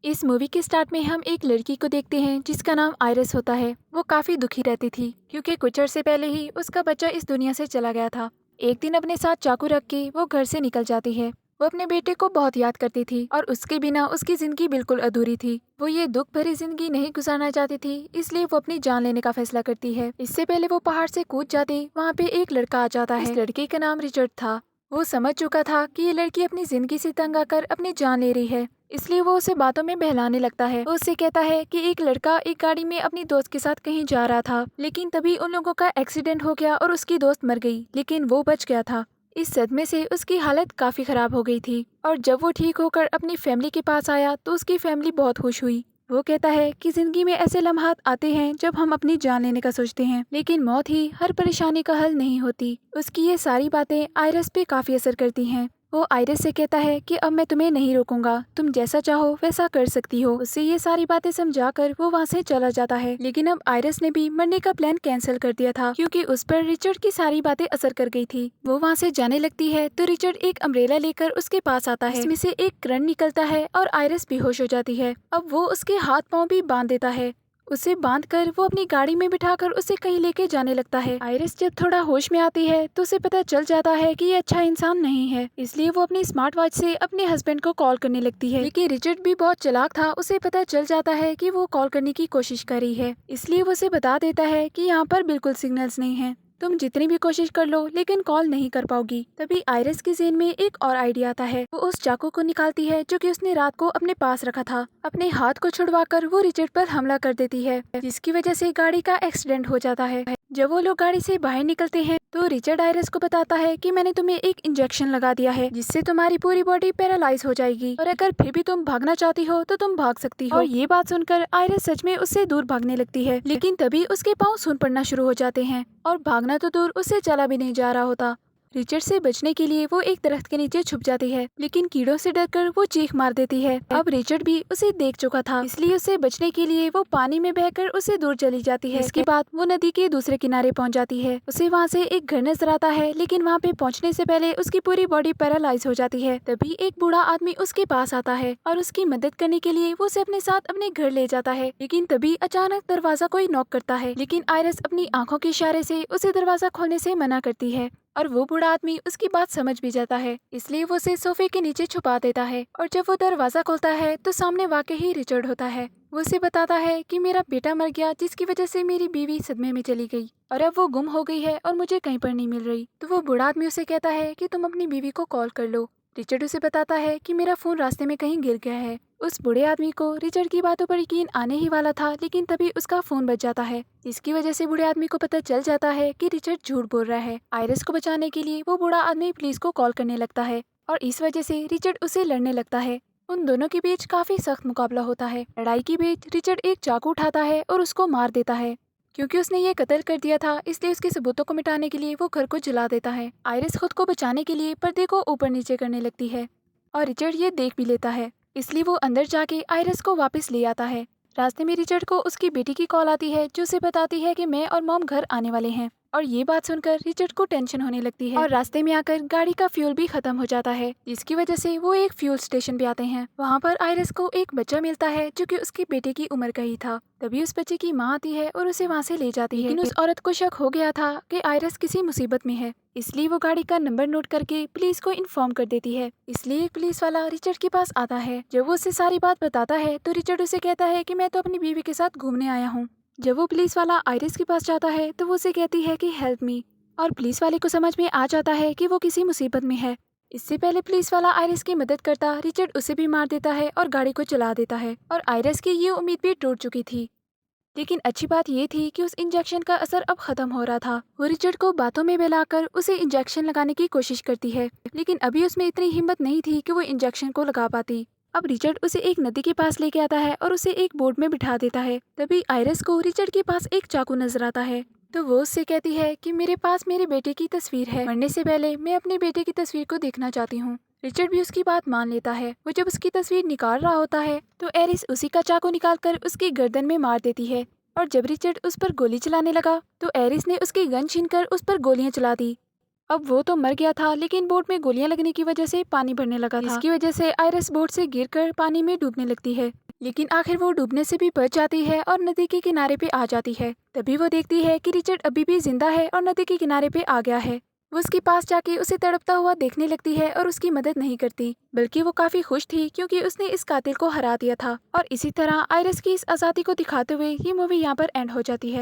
इस मूवी के स्टार्ट में हम एक लड़की को देखते हैं जिसका नाम आयरिस होता है। वो काफी दुखी रहती थी क्योंकि कुछ अर्से पहले ही उसका बच्चा इस दुनिया से चला गया था। एक दिन अपने साथ चाकू रख के वो घर से निकल जाती है। वो अपने बेटे को बहुत याद करती थी और उसके बिना उसकी जिंदगी बिल्कुल अधूरी थी। वो ये दुख भरी जिंदगी नहीं गुजारना चाहती थी, इसलिए वो अपनी जान लेने का फैसला करती है। इससे पहले वो पहाड़ से कूद जाती, वहाँ पे एक लड़का आ जाता है। इस लड़के का नाम रिचर्ड था। वो समझ चुका था कि ये लड़की अपनी जिंदगी से तंग आकर अपनी जान ले रही है, इसलिए वो उसे बातों में बहलाने लगता है। वो उससे कहता है कि एक लड़का एक गाड़ी में अपनी दोस्त के साथ कहीं जा रहा था, लेकिन तभी उन लोगों का एक्सीडेंट हो गया और उसकी दोस्त मर गई, लेकिन वो बच गया था। इस सदमे से उसकी हालत काफी खराब हो गई थी और जब वो ठीक होकर अपनी फैमिली के पास आया तो उसकी फैमिली बहुत खुश हुई। वो कहता है कि जिंदगी में ऐसे लम्हात आते हैं जब हम अपनी जान लेने का सोचते हैं, लेकिन मौत ही हर परेशानी का हल नहीं होती। उसकी ये सारी बातें आयरस पे काफी असर करती हैं। वो आयरिस से कहता है कि अब मैं तुम्हें नहीं रोकूंगा, तुम जैसा चाहो वैसा कर सकती हो। उससे ये सारी बातें समझाकर वो वहाँ से चला जाता है। लेकिन अब आयरिस ने भी मरने का प्लान कैंसिल कर दिया था क्योंकि उस पर रिचर्ड की सारी बातें असर कर गई थी। वो वहाँ से जाने लगती है तो रिचर्ड एक अम्ब्रेला लेकर उसके पास आता है। इसमें से एक करंट निकलता है और आयरिस बेहोश हो जाती है। अब वो उसके हाथ पाँव भी बांध देता है। उसे बांधकर वो अपनी गाड़ी में बिठाकर उसे कहीं लेके जाने लगता है। आयरिस जब थोड़ा होश में आती है तो उसे पता चल जाता है कि ये अच्छा इंसान नहीं है, इसलिए वो अपनी स्मार्ट वॉच से अपने हस्बैंड को कॉल करने लगती है। लेकिन रिचर्ड भी बहुत चालाक था, उसे पता चल जाता है कि वो कॉल करने की कोशिश कर रही है, इसलिए वो उसे बता देता है कि यहाँ पर बिल्कुल सिग्नल्स नहीं है, तुम जितनी भी कोशिश कर लो लेकिन कॉल नहीं कर पाओगी। तभी आयरिस की जेहन में एक और आइडिया आता है। वो उस चाकू को निकालती है जो कि उसने रात को अपने पास रखा था। अपने हाथ को छुड़वाकर वो रिचर्ड पर हमला कर देती है, जिसकी वजह से गाड़ी का एक्सीडेंट हो जाता है। जब वो लोग गाड़ी से बाहर निकलते हैं तो रिचर्ड आयरिस को बताता है कि मैंने तुम्हें एक इंजेक्शन लगा दिया है जिससे तुम्हारी पूरी बॉडी पैरालाइज हो जाएगी और अगर फिर भी तुम भागना चाहती हो तो तुम भाग सकती हो। और ये बात सुनकर आयरिस सच में उससे दूर भागने लगती है, लेकिन तभी उसके पाँव सून पड़ना शुरू हो जाते हैं और भागना तो दूर उससे चला भी नहीं जा रहा होता। रिचर्ड से बचने के लिए वो एक दरख्त के नीचे छुप जाती है, लेकिन कीड़ों से डरकर वो चीख मार देती है। अब रिचर्ड भी उसे देख चुका था, इसलिए उसे बचने के लिए वो पानी में बहकर उसे दूर चली जाती है। इसके बाद वो नदी के दूसरे किनारे पहुंच जाती है। उसे वहां से एक घर नजर आता है, लेकिन वहां पे पहुंचने से पहले उसकी पूरी बॉडी पैरालाइज हो जाती है। तभी एक बूढ़ा आदमी उसके पास आता है और उसकी मदद करने के लिए वो उसे अपने साथ अपने घर ले जाता है। लेकिन तभी अचानक दरवाजा कोई नॉक करता है, लेकिन आयरिस अपनी आंखों के इशारे से उसे दरवाजा खोलने से मना करती है और वो बूढ़ा आदमी उसकी बात समझ भी जाता है, इसलिए वो उसे सोफे के नीचे छुपा देता है। और जब वो दरवाजा खोलता है तो सामने वाकई ही रिचर्ड होता है। वो उसे बताता है कि मेरा बेटा मर गया, जिसकी वजह से मेरी बीवी सदमे में चली गई और अब वो गुम हो गई है और मुझे कहीं पर नहीं मिल रही। तो वो बूढ़ा आदमी उसे कहता है कि तुम अपनी बीवी को कॉल कर लो। रिचर्ड उसे बताता है कि मेरा फोन रास्ते में कहीं गिर गया है। उस बूढ़े आदमी को रिचर्ड की बातों पर यकीन आने ही वाला था, लेकिन तभी उसका फोन बज जाता है, इसकी वजह से बूढ़े आदमी को पता चल जाता है कि रिचर्ड झूठ बोल रहा है। आयरिस को बचाने के लिए वो बूढ़ा आदमी पुलिस को कॉल करने लगता है और इस वजह से रिचर्ड उसे लड़ने लगता है। उन दोनों के बीच काफी सख्त मुकाबला होता है। लड़ाई के बीच रिचर्ड एक चाकू उठाता है और उसको मार देता है। क्योंकि उसने ये कत्ल कर दिया था, इसलिए उसके सबूतों को मिटाने के लिए वो घर को जला देता है। आयरिस खुद को बचाने के लिए पर्दे को ऊपर नीचे करने लगती है और रिचर्ड ये देख भी लेता है, इसलिए वो अंदर जाके आयरिस को वापस ले आता है। रास्ते में रिचर्ड को उसकी बेटी की कॉल आती है जो उसे बताती है कि मैं और मॉम घर आने वाले हैं। और ये बात सुनकर रिचर्ड को टेंशन होने लगती है और रास्ते में आकर गाड़ी का फ्यूल भी खत्म हो जाता है, जिसकी वजह से वो एक फ्यूल स्टेशन पे आते हैं। वहाँ पर आयरिस को एक बच्चा मिलता है जो कि उसके बेटे की उम्र का ही था। तभी उस बच्चे की माँ आती है और उसे वहाँ से ले जाती है, लेकिन उस औरत को शक हो गया था कि आयरिस किसी मुसीबत में है, इसलिए वो गाड़ी का नंबर नोट करके पुलिस को इन्फॉर्म कर देती है। इसलिए एक पुलिस वाला रिचर्ड के पास आता है। जब वो उसे सारी बात बताता है तो रिचर्ड उसे कहता है कि मैं तो अपनी बीवी के साथ घूमने आया हूँ। जब वो पुलिस वाला आयरिस के पास जाता है तो वो उसे कहती है कि हेल्प मी, और पुलिस वाले को समझ में आ जाता है कि वो किसी मुसीबत में है। इससे पहले पुलिस वाला आयरिस की मदद करता रिचर्ड उसे भी मार देता है और गाड़ी को चला देता है और आयरिस की ये उम्मीद भी टूट चुकी थी। लेकिन अच्छी बात ये थी कि उस इंजेक्शन का असर अब खत्म हो रहा था। वो रिचर्ड को बातों में बहलाकर उसे इंजेक्शन लगाने की कोशिश करती है, लेकिन अभी उसमें इतनी हिम्मत नहीं थी कि वो इंजेक्शन को लगा पाती। अब रिचर्ड उसे एक नदी के पास लेके आता है और उसे एक बोट में बिठा देता है। तभी आयरिस को रिचर्ड के पास एक चाकू नजर आता है, तो वो उससे कहती है कि मेरे पास मेरे बेटे की तस्वीर है, मरने से पहले मैं अपने बेटे की तस्वीर को देखना चाहती हूँ। रिचर्ड भी उसकी बात मान लेता है। वो जब उसकी तस्वीर निकाल रहा होता है तो एरिस उसी का चाकू निकालकर उसकी गर्दन में मार देती है और जब रिचर्ड उस पर गोली चलाने लगा तो एरिस ने उसकी गन छीनकर उस पर गोलियां चला दी। अब वो तो मर गया था, लेकिन बोट में गोलियां लगने की वजह से पानी भरने लगा था, जिसकी वजह से आयरिस बोट से गिरकर पानी में डूबने लगती है। लेकिन आखिर वो डूबने से भी बच जाती है और नदी के किनारे पे आ जाती है। तभी वो देखती है कि रिचर्ड अभी भी जिंदा है और नदी के किनारे पे आ गया है। वो उसके पास जाके उसे तड़पता हुआ देखने लगती है और उसकी मदद नहीं करती, बल्कि वो काफी खुश थी क्योंकि उसने इस कातिल को हरा दिया था। और इसी तरह आयरस की इस आजादी को दिखाते हुए ये मूवी यहाँ पर एंड हो जाती है।